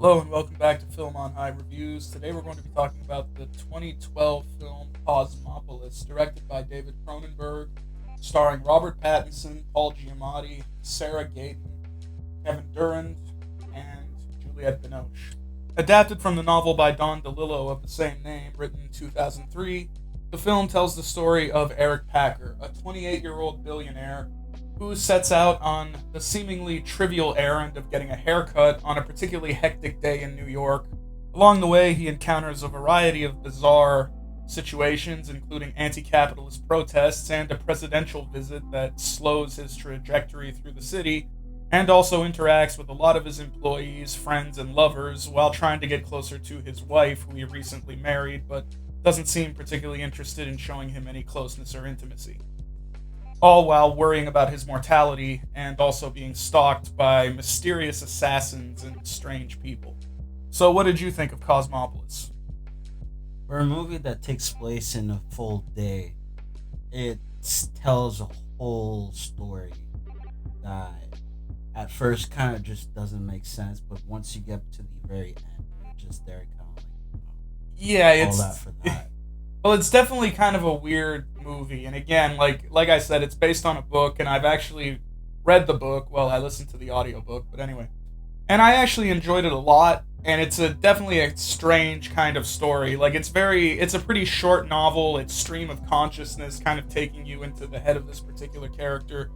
Hello and welcome back to Film on High Reviews. Today we're going to be talking about the 2012 film Cosmopolis, directed by David Cronenberg, starring Robert Pattinson, Paul Giamatti, Sarah Gayton, Kevin Durand, and Juliette Binoche. Adapted from the novel by Don DeLillo of the same name, written in 2003, the film tells the story of Eric Packer, a 28-year-old billionaire who sets out on the seemingly trivial errand of getting a haircut on a particularly hectic day in New York. Along the way, he encounters a variety of bizarre situations, including anti-capitalist protests and a presidential visit that slows his trajectory through the city, and also interacts with a lot of his employees, friends, and lovers while trying to get closer to his wife, who he recently married, but doesn't seem particularly interested in showing him any closeness or intimacy. All while worrying about his mortality and also being stalked by mysterious assassins and strange people. So what did you think of Cosmopolis? For a movie that takes place in a full day, it tells a whole story that at first kind of just doesn't make sense, but once you get to the very end, you're just there kind of like, Yeah, all it's that for that. well, it's definitely kind of a weird movie. And again, like I said, it's based on a book, and I've actually read the book. Well, I listened to the audiobook, but anyway. And I actually enjoyed it a lot, and it's definitely a strange kind of story. Like it's a pretty short novel. It's stream of consciousness kind of taking you into the head of this particular character.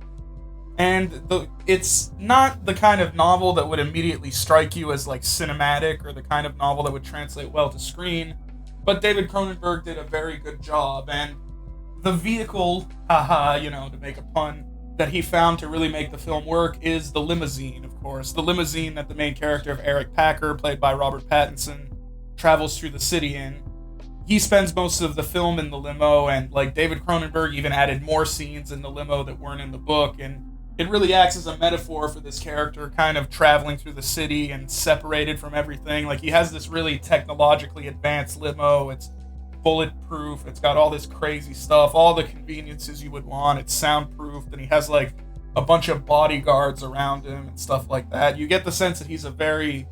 And it's not the kind of novel that would immediately strike you as like cinematic or the kind of novel that would translate well to screen. But David Cronenberg did a very good job, and the vehicle, to make a pun, that he found to really make the film work is the limousine, of course. The limousine that the main character of Eric Packer, played by Robert Pattinson, travels through the city in. He spends most of the film in the limo, and like David Cronenberg even added more scenes in the limo that weren't in the book, and it really acts as a metaphor for this character kind of traveling through the city and separated from everything. Like he has this really technologically advanced limo. It's bulletproof. It's got all this crazy stuff, all the conveniences you would want. It's soundproofed, and he has like a bunch of bodyguards around him and stuff like that. You get the sense that he's a very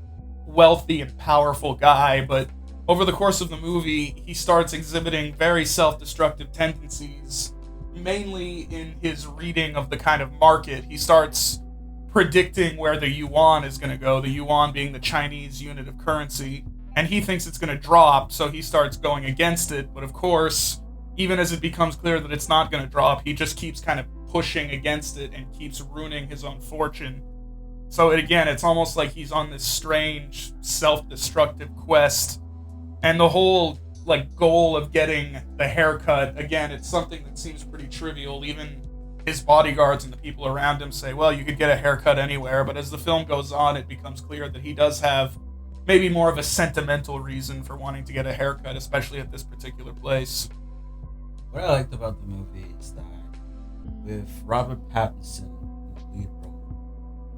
wealthy and powerful guy, but over the course of the movie, he starts exhibiting very self-destructive tendencies, mainly in his reading of the kind of market. He starts predicting where the yuan is going to go, the yuan being the Chinese unit of currency, and he thinks it's going to drop, so he starts going against it. But of course, even as it becomes clear that it's not going to drop, he just keeps kind of pushing against it and keeps ruining his own fortune. So again, it's almost like he's on this strange self-destructive quest, and the whole like goal of getting the haircut, again, it's something that seems pretty trivial. Even his bodyguards and the people around him say, well, you could get a haircut anywhere. But as the film goes on, it becomes clear that he does have maybe more of a sentimental reason for wanting to get a haircut, especially at this particular place. What I liked about the movie is that with Robert Pattinson in the lead role,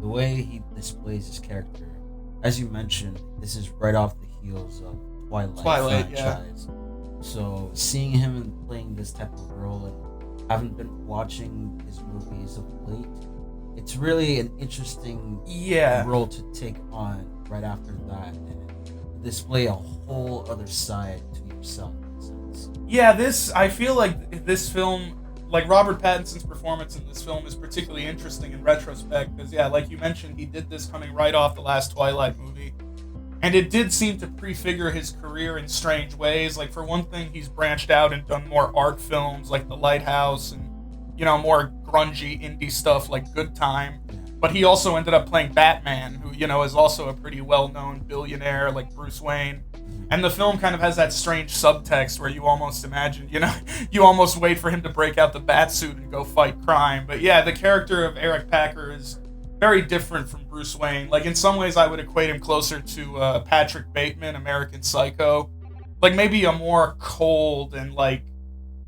the way he displays his character, as you mentioned, this is right off the heels of Twilight franchise. Yeah. So seeing him playing this type of role, and haven't been watching his movies of late, it's really an interesting role to take on right after that and display a whole other side to yourself in a sense. Yeah, I feel like this film, like Robert Pattinson's performance in this film is particularly interesting in retrospect because, yeah, like you mentioned, he did this coming right off the last Twilight movie. And it did seem to prefigure his career in strange ways. Like, for one thing, he's branched out and done more art films like The Lighthouse and, more grungy indie stuff like Good Time. But he also ended up playing Batman, who, is also a pretty well-known billionaire like Bruce Wayne. And the film kind of has that strange subtext where you almost imagine, you almost wait for him to break out the bat suit and go fight crime. But yeah, the character of Eric Packer is very different from Bruce Wayne. Like, in some ways, I would equate him closer to Patrick Bateman, American Psycho. Like, maybe a more cold and, like,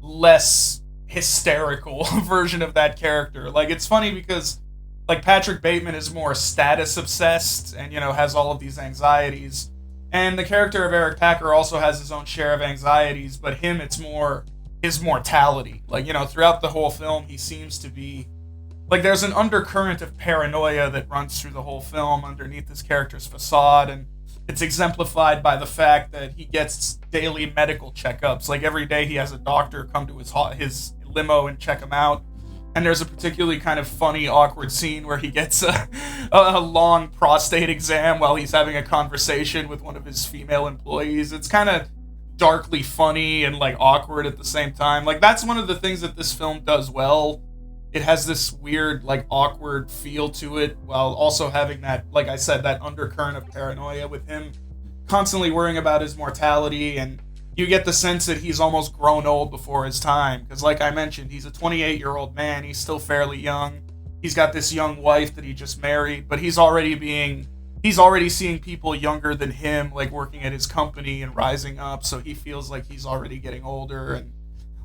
less hysterical version of that character. Like, it's funny because, like, Patrick Bateman is more status-obsessed and, has all of these anxieties. And the character of Eric Packer also has his own share of anxieties, but it's more his mortality. Like, throughout the whole film, he seems to be like there's an undercurrent of paranoia that runs through the whole film underneath this character's facade, and it's exemplified by the fact that he gets daily medical checkups. Like every day he has a doctor come to his limo and check him out. And there's a particularly kind of funny, awkward scene where he gets a long prostate exam while he's having a conversation with one of his female employees. It's kind of darkly funny and like awkward at the same time. Like that's one of the things that this film does well. It has this weird, like awkward feel to it while also having that, like I said, that undercurrent of paranoia with him constantly worrying about his mortality, and you get the sense that he's almost grown old before his time. Because like I mentioned, he's a 28-year-old man. He's still fairly young. He's got this young wife that he just married, but he's already seeing people younger than him, like working at his company and rising up. So he feels like he's already getting older, and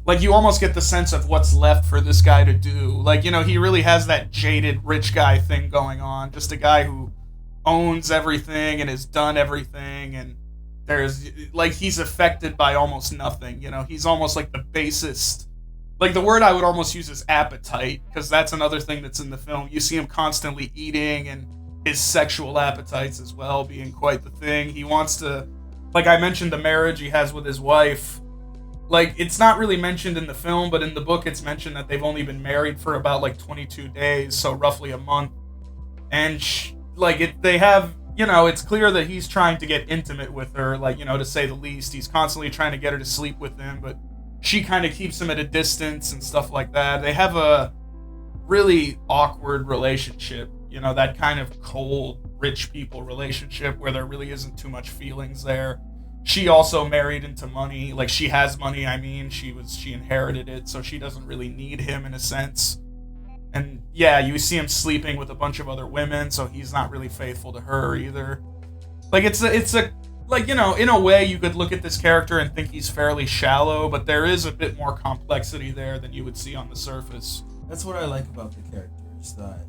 like you almost get the sense of what's left for this guy to do. Like, you know, he really has that jaded rich guy thing going on. Just a guy who owns everything and has done everything, and there's like he's affected by almost nothing. You know, he's almost like the basest. Like the word I would almost use is appetite, because that's another thing that's in the film. You see him constantly eating, and his sexual appetites as well being quite the thing. He wants to, like I mentioned, the marriage he has with his wife. Like, it's not really mentioned in the film, but in the book it's mentioned that they've only been married for about like 22 days, so roughly a month. And they have, you know, it's clear that he's trying to get intimate with her, like, you know, to say the least. He's constantly trying to get her to sleep with him, but she kind of keeps him at a distance and stuff like that. They have a really awkward relationship, you know, that kind of cold, rich people relationship where there really isn't too much feelings there. She also married into money. Like, she has money, I mean. She inherited it, so she doesn't really need him in a sense. And yeah, you see him sleeping with a bunch of other women, so he's not really faithful to her either. Like, it's a like, you know, in a way you could look at this character and think he's fairly shallow, but there is a bit more complexity there than you would see on the surface. That's what I like about the characters, that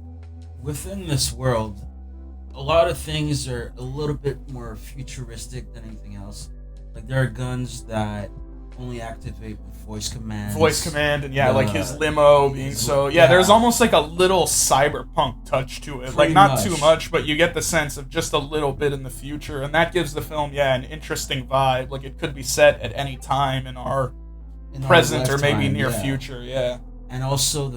within this world, a lot of things are a little bit more futuristic than anything else. Like, there are guns that only activate with voice command. And like his limo being so... Yeah, there's almost like a little cyberpunk touch to it. Like, not too much, but you get the sense of just a little bit in the future, and that gives the film, an interesting vibe. Like, it could be set at any time in our present or maybe near future, And also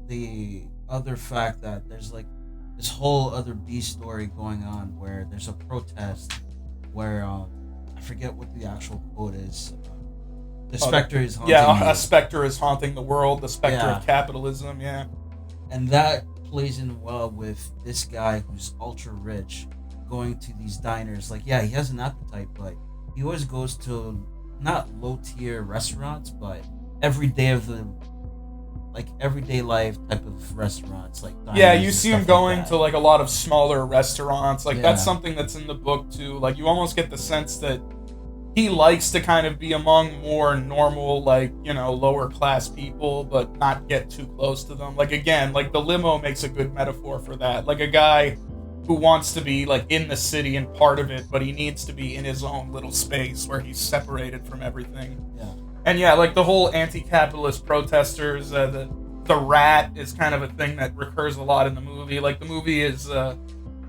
the other fact that there's, like, this whole other B story going on where there's a protest where I forget what the actual quote is. The specter is haunting. A specter is haunting the world. The specter of capitalism. Yeah, and that plays in well with this guy who's ultra rich, going to these diners. Like, he has an appetite, but he always goes to not low tier restaurants, but everyday life type of restaurants, like diners. You see him going to like a lot of smaller restaurants. Like, that's something that's in the book too. Like, you almost get the sense that he likes to kind of be among more normal, like, you know, lower class people, but not get too close to them. Like, again, like the limo makes a good metaphor for that. Like, a guy who wants to be like in the city and part of it, but he needs to be in his own little space where he's separated from everything. And like the whole anti-capitalist protesters, the rat is kind of a thing that recurs a lot in the movie. Like, the movie is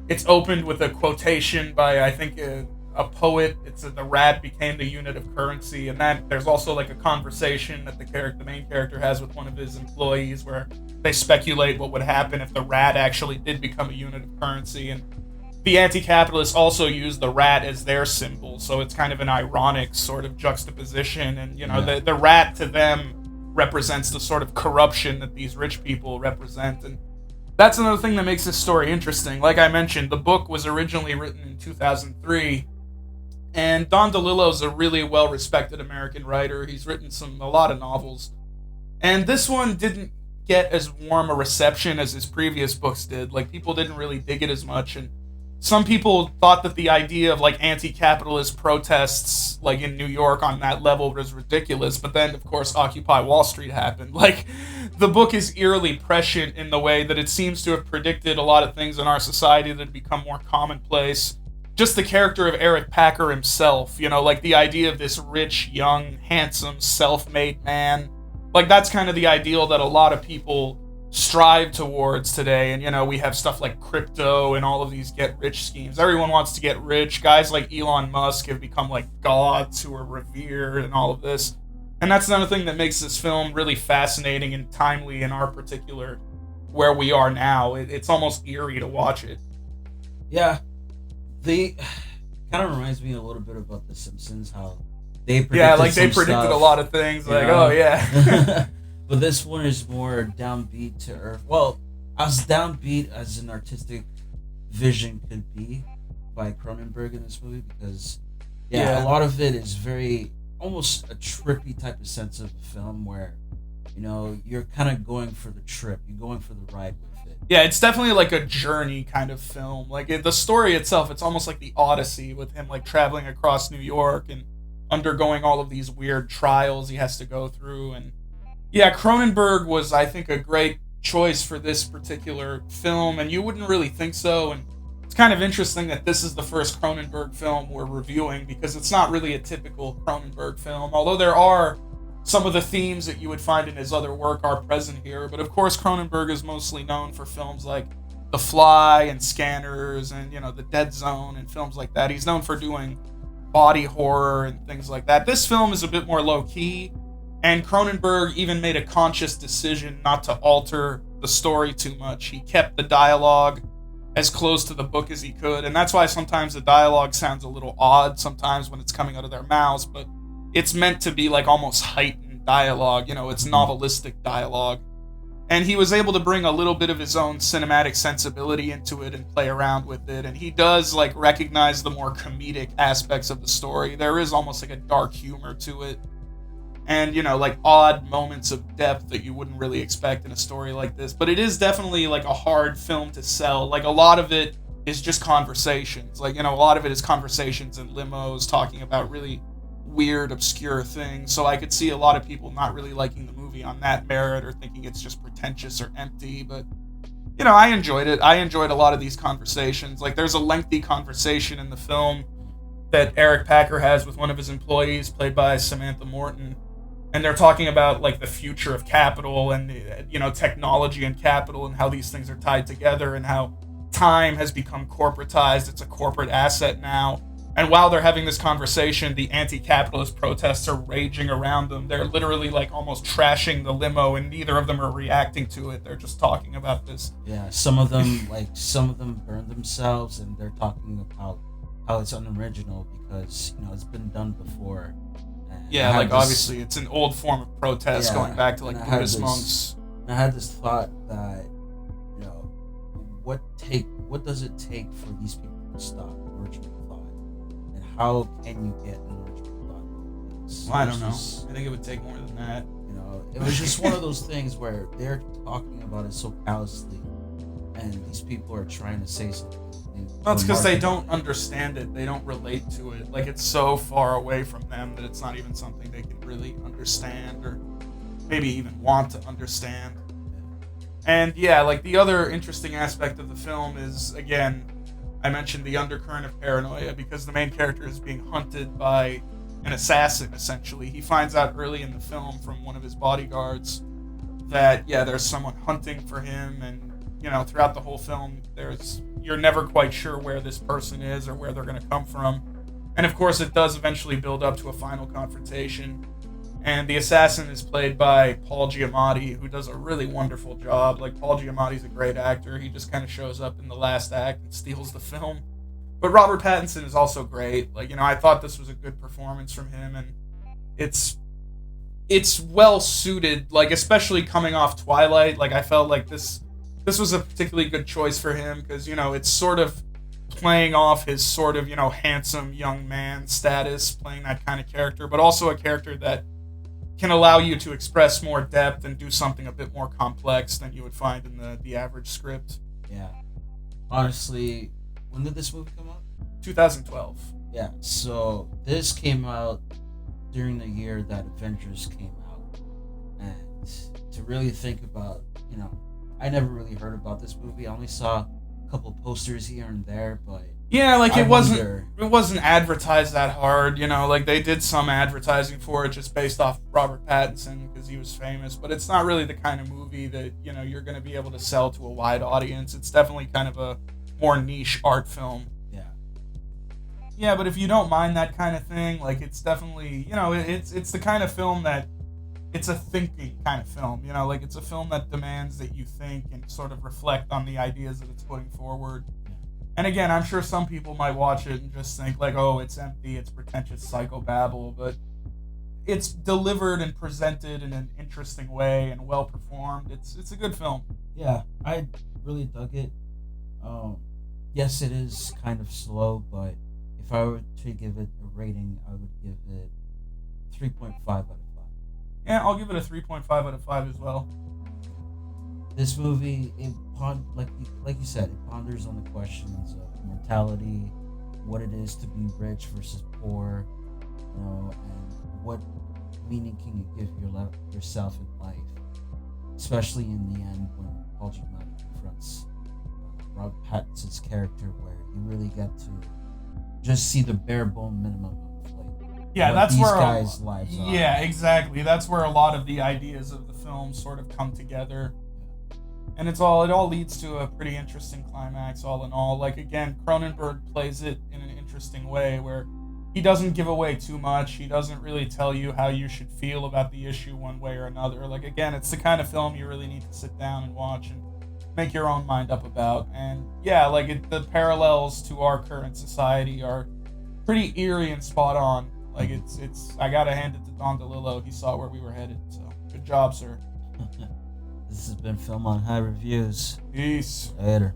it's opened with a quotation by, I think, a poet. It's the rat became the unit of currency, and that there's also like a conversation that the main character has with one of his employees where they speculate what would happen if the rat actually did become a unit of currency. And the anti-capitalists also use the rat as their symbol, so it's kind of an ironic sort of juxtaposition. And, you know, the rat to them represents the sort of corruption that these rich people represent. And that's another thing that makes this story interesting. Like I mentioned, the book was originally written in 2003, and Don DeLillo's a really well-respected American writer. He's written a lot of novels, and this one didn't get as warm a reception as his previous books did. Like, people didn't really dig it as much, and some people thought that the idea of like anti-capitalist protests like in New York on that level was ridiculous. But then, of course, Occupy Wall Street happened. Like, the book is eerily prescient in the way that it seems to have predicted a lot of things in our society that have become more commonplace. Just the character of Eric Packer himself, you know, like the idea of this rich, young, handsome, self-made man. Like, that's kind of the ideal that a lot of people strive towards today. And, we have stuff like crypto and all of these get rich schemes. Everyone wants to get rich. Guys like Elon Musk have become like gods who are revered and all of this. And that's another thing that makes this film really fascinating and timely in our particular where we are now. It's almost eerie to watch it. Yeah, they kind of reminds me a little bit about The Simpsons, how they predicted they predicted stuff, a lot of things. Like, know? oh yeah. But this one is more downbeat to earth. Well, as downbeat as an artistic vision could be by Cronenberg in this movie, because a lot of it is very almost a trippy type of sense of the film where you're kind of going for the trip, you're going for the ride with it. Yeah, it's definitely like a journey kind of film. Like the story itself, it's almost like the Odyssey with him like traveling across New York and undergoing all of these weird trials he has to go through. And yeah, Cronenberg was, I think, a great choice for this particular film, and you wouldn't really think so. And it's kind of interesting that this is the first Cronenberg film we're reviewing, because it's not really a typical Cronenberg film, although there are some of the themes that you would find in his other work are present here. But of course, Cronenberg is mostly known for films like The Fly and Scanners and, The Dead Zone and films like that. He's known for doing body horror and things like that. This film is a bit more low-key, and Cronenberg even made a conscious decision not to alter the story too much. He kept the dialogue as close to the book as he could, and that's why sometimes the dialogue sounds a little odd sometimes when it's coming out of their mouths, but it's meant to be like almost heightened dialogue, it's novelistic dialogue. And he was able to bring a little bit of his own cinematic sensibility into it and play around with it, and he does like recognize the more comedic aspects of the story. There is almost like a dark humor to it, and like odd moments of depth that you wouldn't really expect in a story like this. But it is definitely like a hard film to sell. Like a lot of it is just conversations. Like, a lot of it is conversations in limos talking about really weird, obscure things. So I could see a lot of people not really liking the movie on that merit, or thinking it's just pretentious or empty. But I enjoyed it. I enjoyed a lot of these conversations. Like there's a lengthy conversation in the film that Eric Packer has with one of his employees, played by Samantha Morton. And they're talking about like the future of capital and technology and capital, and how these things are tied together, and how time has become corporatized. It's a corporate asset now. And while they're having this conversation, the anti-capitalist protests are raging around them. They're literally like almost trashing the limo, and neither of them are reacting to it. They're just talking about this. Yeah, some of them burn themselves, and they're talking about how it's unoriginal because it's been done before. Yeah, like obviously it's an old form of protest going back to like Buddhist monks. I had this thought that, what does it take for these people to stop original thought? And how can you get an original thought? Well, I don't know. I think it would take more than that. It was just one of those things where they're talking about it so callously, and these people are trying to say something. Well, it's because they don't understand it. They don't relate to it. Like, it's so far away from them that it's not even something they can really understand, or maybe even want to understand. And yeah, like the other interesting aspect of the film is, again, I mentioned the undercurrent of paranoia, because the main character is being hunted by an assassin, essentially. He finds out early in the film from one of his bodyguards that, there's someone hunting for him, and throughout the whole film, you're never quite sure where this person is or where they're going to come from. And of course, it does eventually build up to a final confrontation. And the assassin is played by Paul Giamatti, who does a really wonderful job. Like, Paul Giamatti's a great actor. He just kind of shows up in the last act and steals the film. But Robert Pattinson is also great. Like, I thought this was a good performance from him, and it's well suited, like, especially coming off Twilight. Like, I felt like this was a particularly good choice for him, because, it's sort of playing off his sort of, handsome young man status, playing that kind of character, but also a character that can allow you to express more depth and do something a bit more complex than you would find in the average script. Yeah. Honestly, when did this movie come out? 2012. Yeah, so this came out during the year that Avengers came out. And to really think about, I never really heard about this movie. I only saw a couple posters here and there, but Yeah, like I it wasn't wonder. it wasn't advertised that hard, you know, like they did some advertising for it just based off Robert Pattinson because he was famous, but it's not really the kind of movie that, you know, you're going to be able to sell to a wide audience. It's definitely kind of a more niche art film. Yeah. Yeah, but if you don't mind that kind of thing, like it's definitely, you know, it's the kind of film that it's a thinking kind of film, you know, like it's a film that demands that you think and sort of reflect on the ideas that it's putting forward. And again, I'm sure some people might watch it and just think like, oh, it's empty, it's pretentious psychobabble, but it's delivered and presented in an interesting way and well performed. It's a good film. Yeah, I really dug it. Yes, it is kind of slow, but if I were to give it a rating, I would give it 3.5 out of 5. Yeah, I'll give it a 3.5 out of 5 as well. This movie, like you said, it ponders on the questions of mortality, what it is to be rich versus poor, you know, and what meaning can you give yourself in life, especially in the end when Paul Giamatti confronts Robert Pattinson's character, where you really get to just see the bare bone minimum of Yeah, what that's these where guys' lives are. yeah, exactly. That's where a lot of the ideas of the film sort of come together. And it all leads to a pretty interesting climax all in all. Like again, Cronenberg plays it in an interesting way where he doesn't give away too much. He doesn't really tell you how you should feel about the issue one way or another. Like again, it's the kind of film you really need to sit down and watch and make your own mind up about. And yeah, like the parallels to our current society are pretty eerie and spot on. Like it's I gotta hand it to Don DeLillo. He saw where we were headed. So good job, sir. This has been Film on High Reviews. Peace. Later.